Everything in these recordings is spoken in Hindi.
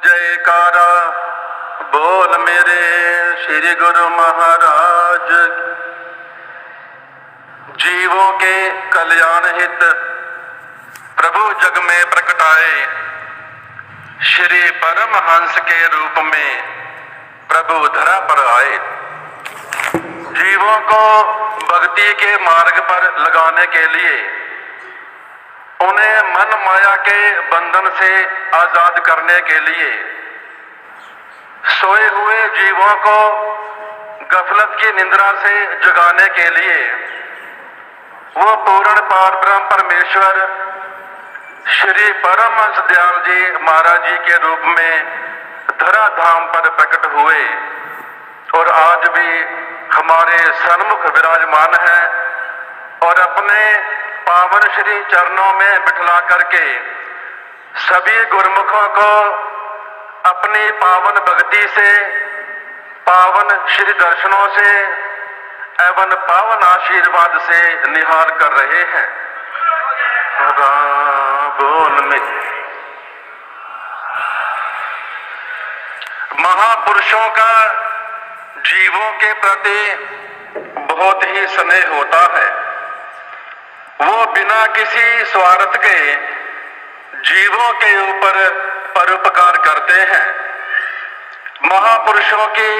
जयकारा बोल मेरे श्री गुरु महाराज। जीवों के कल्याण हित प्रभु जग में प्रकटाए, श्री परमहंस के रूप में प्रभु धरा पर आए। जीवों को भक्ति के मार्ग पर लगाने के लिए, उन्हें मन माया के बंधन से आजाद करने के लिए, सोए हुए जीवों को गफलत की निंद्रा से जगाने के लिए वो पूर्ण पार ब्रह्म परमेश्वर श्री परमहंस दयाल जी महाराज जी के रूप में धरा धाम पर प्रकट हुए और आज भी हमारे सन्मुख विराजमान है और अपने पावन श्री चरणों में बिठला करके सभी गुरुमुखों को अपनी पावन भक्ति से, पावन श्री दर्शनों से एवं पावन आशीर्वाद से निहाल कर रहे हैं। बोल में महापुरुषों का जीवों के प्रति बहुत ही स्नेह होता है। वो बिना किसी स्वार्थ के जीवों के ऊपर परोपकार करते हैं। महापुरुषों की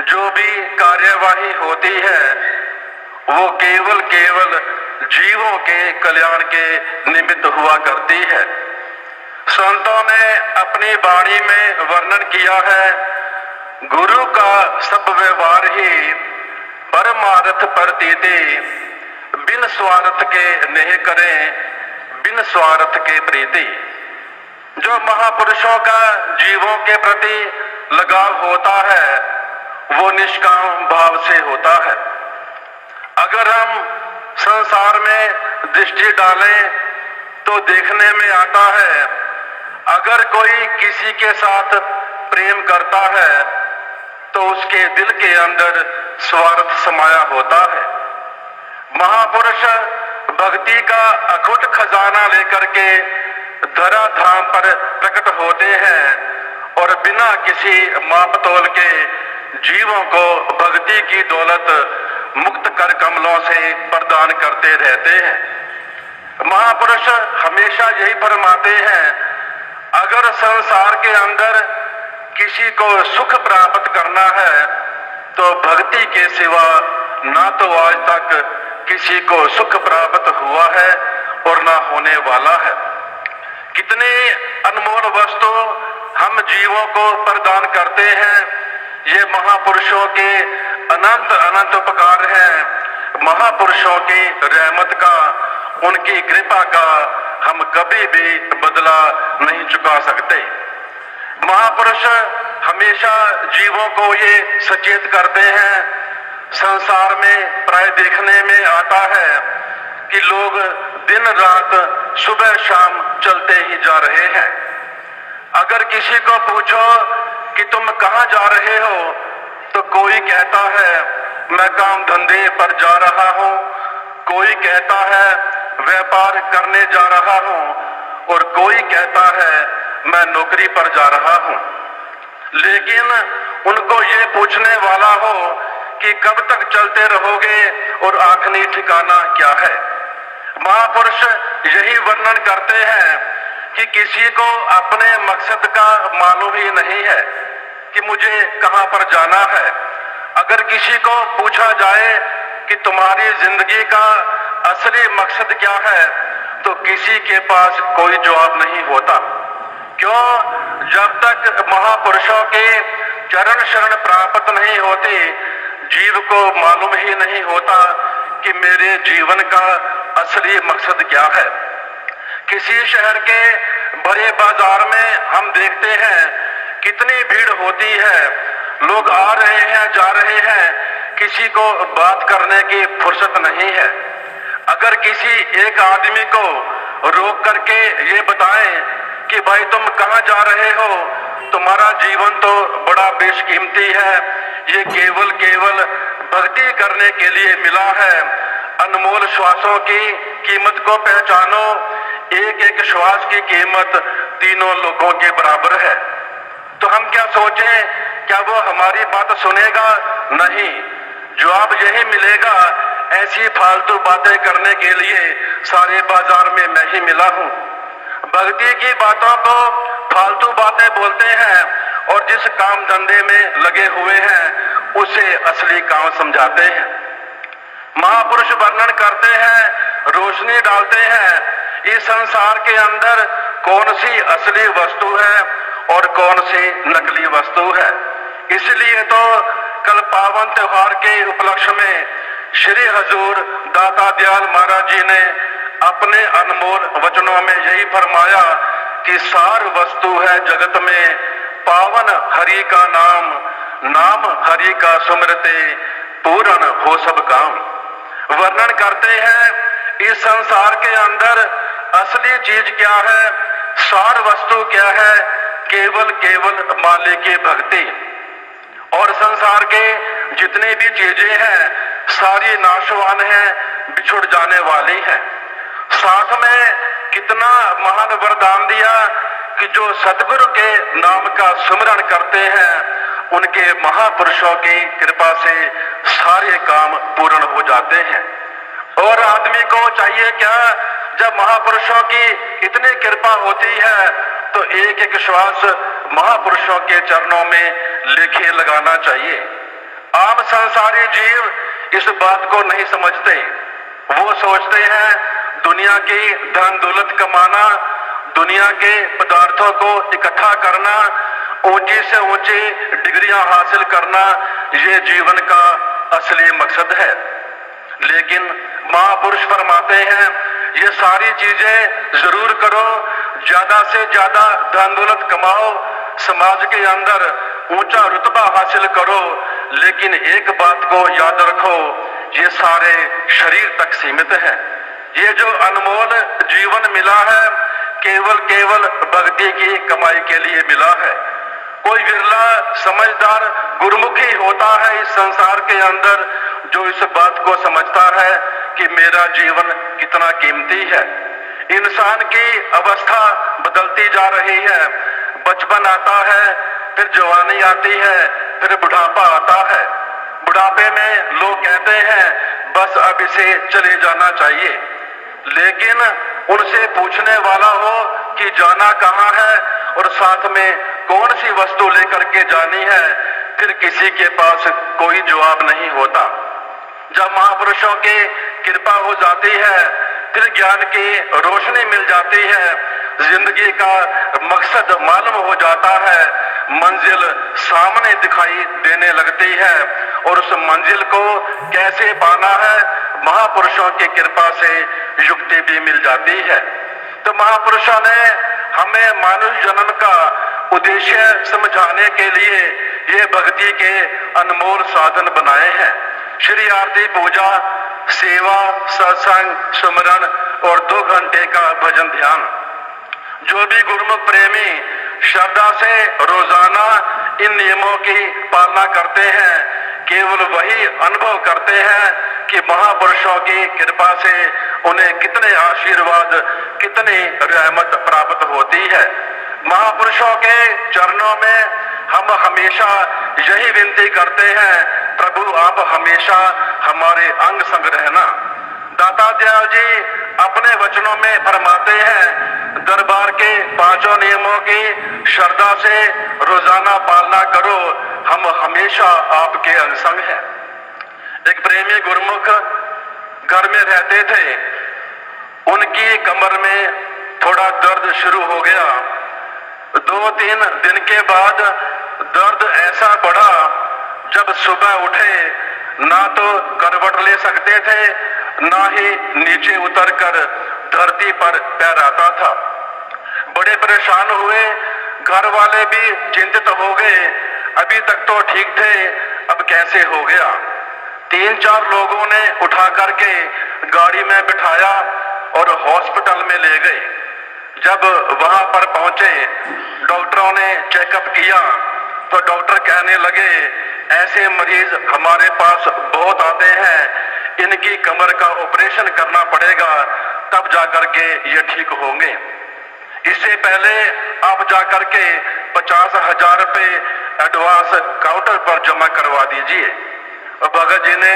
जो भी कार्यवाही होती है वो केवल जीवों के कल्याण के निमित्त हुआ करती है। संतों ने अपनी वाणी में वर्णन किया है, गुरु का सब व्यवहार ही परमार्थ प्रतीति, बिन स्वार्थ के नेह करें, बिन स्वार्थ के प्रीति। जो महापुरुषों का जीवों के प्रति लगाव होता है वो निष्काम भाव से होता है। अगर हम संसार में दृष्टि डालें तो देखने में आता है, अगर कोई किसी के साथ प्रेम करता है तो उसके दिल के अंदर स्वार्थ समाया होता है। महापुरुष भक्ति का अखुट खजाना लेकर के धरा धाम पर प्रकट होते हैं और बिना किसी मापतोल के जीवों को भक्ति की दौलत मुक्त कर कमलों से प्रदान करते रहते हैं। महापुरुष हमेशा यही फरमाते हैं, अगर संसार के अंदर किसी को सुख प्राप्त करना है तो भक्ति के सिवा ना तो आज तक किसी को सुख प्राप्त हुआ है और ना होने वाला है। कितनी अनमोल वस्तु हम जीवों को प्रदान करते हैं, ये महापुरुषों के अनंत अनंत उपकार हैं। महापुरुषों की रहमत का, उनकी कृपा का हम कभी भी बदला नहीं चुका सकते। महापुरुष हमेशा जीवों को ये सचेत करते हैं। संसार में प्राय देखने में आता है कि लोग दिन रात सुबह शाम चलते ही जा रहे हैं। अगर किसी को पूछो कि तुम कहाँ जा रहे हो तो कोई कहता है मैं काम धंधे पर जा रहा हूँ, कोई कहता है व्यापार करने जा रहा हूँ और कोई कहता है मैं नौकरी पर जा रहा हूँ। लेकिन उनको ये पूछने वाला हो कि कब तक चलते रहोगे और आखिरी ठिकाना क्या है। महापुरुष यही वर्णन करते हैं कि किसी को अपने मकसद का मालूम ही नहीं है कि मुझे कहाँ पर जाना है। अगर किसी को पूछा जाए कि तुम्हारी जिंदगी का असली मकसद क्या है तो किसी के पास कोई जवाब नहीं होता। क्यों? जब तक महापुरुषों के चरण शरण प्राप्त नहीं होते, जीव को मालूम ही नहीं होता कि मेरे जीवन का असली मकसद क्या है। किसी शहर के बड़े बाजार में हम देखते हैं कितनी भीड़ होती है, लोग आ रहे हैं जा रहे हैं, किसी को बात करने की फुर्सत नहीं है। अगर किसी एक आदमी को रोक करके ये बताएं कि भाई तुम कहाँ जा रहे हो, तुम्हारा जीवन तो बड़ा बेशकीमती है, ये केवल भक्ति करने के लिए मिला है, अनमोल श्वासों की कीमत को पहचानो, एक एक श्वास की कीमत तीनों लोगों के बराबर है। हम क्या सोचें, क्या वो हमारी बात सुनेगा? नहीं। जवाब यही मिलेगा, ऐसी फालतू बातें करने के लिए सारे बाजार में मैं ही मिला हूं। भक्ति की बातों को फालतू बातें बोलते हैं और जिस काम धंधे में लगे हुए हैं उसे असली काम समझाते हैं। महापुरुष वर्णन करते हैं, रोशनी डालते हैं इस संसार के अंदर कौन सी असली वस्तु है और कौन सी नकली वस्तु है। इसलिए तो कल पावन त्योहार के उपलक्ष्य में श्री हजूर दाता दयाल महाराज जी ने अपने अनमोल वचनों में यही फरमाया कि सार वस्तु है जगत में पावन हरि का नाम, नाम हरि का सुमरते पूर्ण हो सब काम। वर्णन करते हैं इस संसार के अंदर असली चीज क्या है, सार वस्तु क्या है, केवल केवल मालिक की भक्ति। और संसार के जितनी भी चीजें हैं सारी नाशवान हैं, बिछुड़ जाने वाली हैं। साथ में कितना महान वरदान दिया कि जो सतगुरु के नाम का सुमरण करते हैं उनके महापुरुषों की कृपा से सारे काम पूर्ण हो जाते हैं। और आदमी को चाहिए क्या, जब महापुरुषों की इतनी कृपा होती है तो एक एक श्वास महापुरुषों के चरणों में लेखे लगाना चाहिए। आम संसारी जीव इस बात को नहीं समझते। वो सोचते हैं दुनिया की धन दौलत कमाना, दुनिया के पदार्थों को इकट्ठा करना, ऊंची से ऊंची डिग्रियां हासिल करना, ये जीवन का असली मकसद है। लेकिन महापुरुष फरमाते हैं ये सारी चीजें जरूर करो, ज्यादा से ज्यादा धन दौलत कमाओ, समाज के अंदर ऊंचा रुतबा हासिल करो, लेकिन एक बात को याद रखो, ये सारे शरीर तक सीमित है। ये जो अनमोल जीवन मिला है केवल केवल भक्ति की कमाई के लिए मिला है। कोई विरला समझदार गुरुमुखी होता है इस संसार के अंदर जो इस बात को समझता है कि मेरा जीवन कितना कीमती है। इंसान की अवस्था बदलती जा रही है, बचपन आता है, फिर जवानी आती है, फिर बुढ़ापा आता है। बुढ़ापे में लोग कहते हैं बस अब इसे चले जाना चाहिए, लेकिन उनसे पूछने वाला हो कि जाना कहाँ है और साथ में कौन सी वस्तु लेकर के जानी है, फिर किसी के पास कोई जवाब नहीं होता। जब महापुरुषों की कृपा हो जाती है, फिर ज्ञान की रोशनी मिल जाती है, जिंदगी का मकसद मालूम हो जाता है, मंजिल सामने दिखाई देने लगती है और उस मंजिल को कैसे पाना है महापुरुषों की कृपा से युक्ति भी मिल जाती है। तो महापुरुषों ने हमें मानव जन्म का उद्देश्य समझाने के लिए ये भक्ति के अनमोल साधन बनाए हैं। श्री आरती पूजा, सेवा, सत्संग, सुमरन और 2 घंटे का भजन ध्यान। जो भी गुरुमुख प्रेमी श्रद्धा से रोजाना इन नियमों की पालना करते हैं, केवल वही अनुभव करते हैं कि महापुरुषों की कृपा से उन्हें कितने आशीर्वाद, कितनी रहमत प्राप्त होती है। महापुरुषों के चरणों में हम हमेशा यही विनती करते हैं, प्रभु आप हमेशा हमारे अंग संग रहना। दाता दयाल जी अपने वचनों में फरमाते हैं दरबार के 5 नियमों की श्रद्धा से रोजाना पालना करो, हम हमेशा आपके अंग संग हैं। एक प्रेमी गुरुमुख घर में रहते थे, उनकी कमर में थोड़ा दर्द शुरू हो गया। 2-3 दिन के बाद दर्द ऐसा बढ़ा, जब सुबह उठे ना तो करवट ले सकते थे, ना ही नीचे उतरकर धरती पर पैर आता था। बड़े परेशान हुए, घर वाले भी चिंतित हो गए, अभी तक तो ठीक थे, अब कैसे हो गया। 3-4 लोगों ने उठा करके गाड़ी में बिठाया और हॉस्पिटल में ले गए। जब वहां पर पहुंचे, डॉक्टरों ने चेकअप किया तो डॉक्टर कहने लगे ऐसे मरीज हमारे पास बहुत आते हैं, इनकी कमर का ऑपरेशन करना पड़ेगा, तब जाकर के ये ठीक होंगे। इससे पहले आप जाकर के 50,000 रुपए रुपए एडवांस काउंटर पर जमा करवा दीजिए। भगत जी ने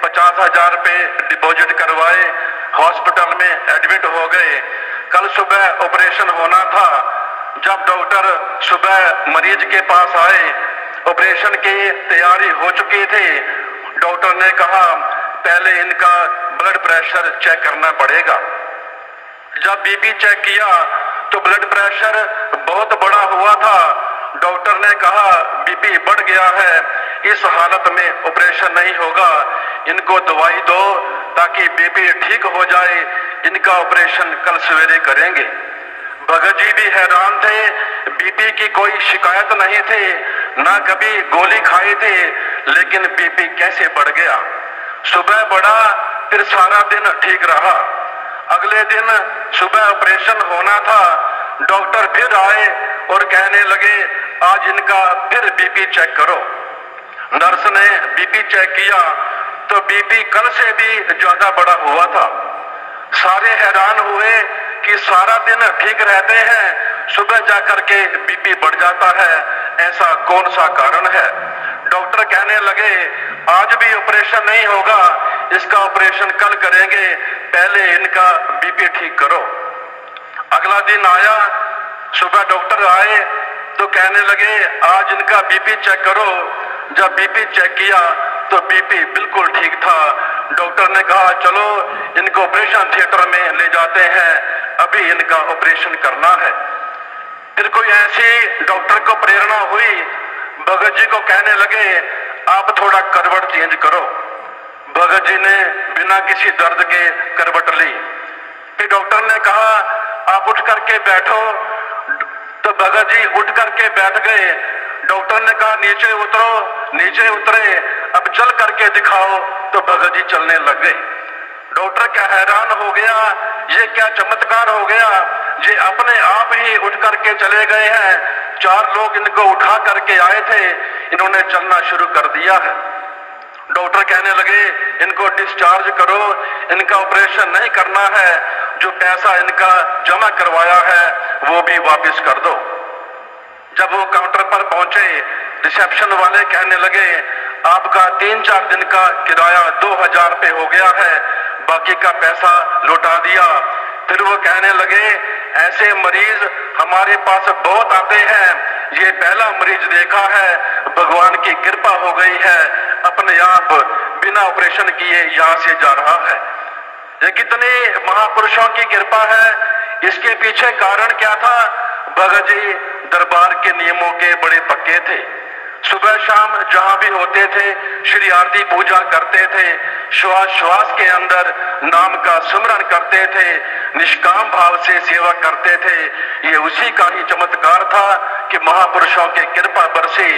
50,000 रुपए डिपॉजिट करवाए, हॉस्पिटल में एडमिट हो गए। कल सुबह ऑपरेशन होना था। जब डॉक्टर सुबह मरीज के पास आए, ऑपरेशन की तैयारी हो चुकी थी। डॉक्टर ने कहा पहले इनका ब्लड प्रेशर चेक करना पड़ेगा। जब बीपी चेक किया तो ब्लड प्रेशर बहुत बड़ा हुआ था। डॉक्टर ने कहा बीपी बढ़ गया है, इस हालत में ऑपरेशन नहीं होगा, इनको दवाई दो ताकि बीपी ठीक हो जाए, इनका ऑपरेशन कल सवेरे करेंगे। भगत जी भी हैरान थे, बीपी की कोई शिकायत नहीं थी, ना कभी गोली खाई थी, लेकिन बीपी कैसे बढ़ गया। सुबह बढ़ा, फिर सारा दिन ठीक रहा। अगले दिन सुबह ऑपरेशन होना था। डॉक्टर फिर आए और कहने लगे आज इनका फिर बीपी चेक करो। नर्स ने बीपी चेक किया तो बीपी कल से भी ज्यादा बढ़ा हुआ था। सारे हैरान हुए कि सारा दिन ठीक रहते हैं, सुबह जाकर के बीपी बढ़ जाता है, ऐसा कौन सा कारण है। डॉक्टर कहने लगे आज भी ऑपरेशन नहीं होगा, इसका ऑपरेशन कल करेंगे, पहले इनका बीपी ठीक करो। अगला दिन आया, सुबह डॉक्टर आए तो कहने लगे आज इनका बीपी चेक करो। जब बीपी चेक किया तो बीपी बिल्कुल ठीक था। डॉक्टर ने कहा चलो इनको ऑपरेशन थिएटर में ले जाते हैं, अभी इनका ऑपरेशन करना है। फिर कोई ऐसी डॉक्टर को प्रेरणा हुई, भगत जी को कहने लगे आप थोड़ा करवट चेंज करो। भगत जी ने बिना किसी दर्द के करवट ली। फिर डॉक्टर ने कहा आप उठ करके बैठो, तो भगत जी उठ करके बैठ गए। डॉक्टर ने कहा नीचे उतरो, नीचे उतरे, अब चल करके दिखाओ, तो भगत जी चलने लग गए। डॉक्टर क्या हैरान हो गया, ये क्या चमत्कार हो गया, ये अपने आप ही उठ करके चले गए हैं। 4 लोग इनको उठा करके आए थे, इन्होंने चलना शुरू कर दिया है। डॉक्टर कहने लगे इनको डिस्चार्ज करो, इनका ऑपरेशन नहीं करना है, जो पैसा इनका जमा करवाया है वो भी वापस कर दो। जब वो काउंटर पर पहुंचे, रिसेप्शन वाले कहने लगे आपका 3-4 दिन का किराया 2,000 रुपए हो गया है, बाकी का पैसा लौटा दिया। फिर वो कहने लगे ऐसे मरीज हमारे पास बहुत आते हैं, ये पहला मरीज देखा है, भगवान की कृपा हो गई है, अपने आप बिना ऑपरेशन किए यहाँ से जा रहा है। ये कितने महापुरुषों की कृपा है। इसके पीछे कारण क्या था? भगत जी दरबार के नियमों के बड़े पक्के थे। सुबह शाम जहां भी होते थे श्री आरती पूजा करते थे, श्वास श्वास के अंदर नाम का सुमरन करते थे, निष्काम भाव से सेवा करते थे। ये उसी का ही चमत्कार था कि महापुरुषों की कृपा बरसी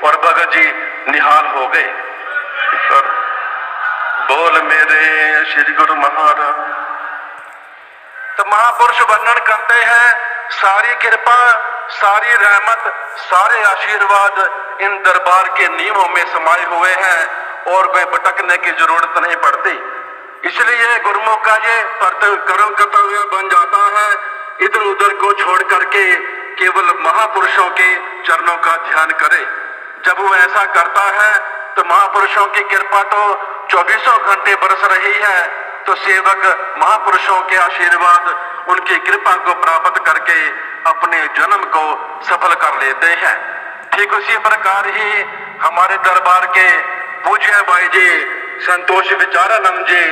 और भगत जी निहाल हो गए। बोल मेरे श्री गुरु महाराज। तो महापुरुष वर्णन करते हैं सारी कृपा, सारी रहमत, सारे आशीर्वाद इन दरबार के नियमों में समाये हुए हैं और वे भटकने की जरूरत नहीं पड़ती। इसलिए गुरुमुख का ये कर्म कर्तव्य बन जाता है इधर उधर को छोड़ करके केवल महापुरुषों के चरणों का ध्यान करे। जब वो ऐसा करता है तो महापुरुषों की कृपा तो 24 घंटे बरस रही है, तो सेवक महापुरुषों के आशीर्वाद, उनकी कृपा को प्राप्त करके अपने जन्म को सफल कर लेते हैं। ठीक उसी प्रकार ही हमारे दरबार के पूज्य भाई जी संतोष विचारानंद जी,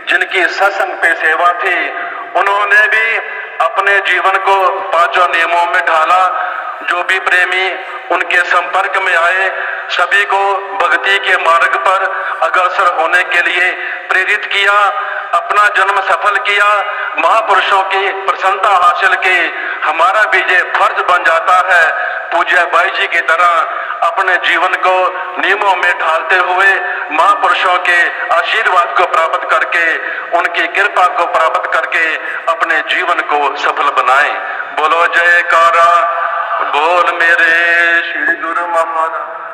जिनकी सत्संग पे सेवा थी, उन्होंने भी अपने जीवन को 5 नियमों में ढाला। जो भी प्रेमी उनके संपर्क में आए सभी को भक्ति के मार्ग पर अग्रसर होने के लिए प्रेरित किया, अपना जन्म सफल किया, महापुरुषों की प्रसन्नता हासिल की। हमारा भी ये फर्ज बन जाता है पूज्य भाई जी की तरह अपने जीवन को नियमों में ढालते हुए महापुरुषों के आशीर्वाद को प्राप्त करके, उनकी कृपा को प्राप्त करके अपने जीवन को सफल बनाएं। बोलो जयकारा, बोल मेरे श्री गुरु महाराज।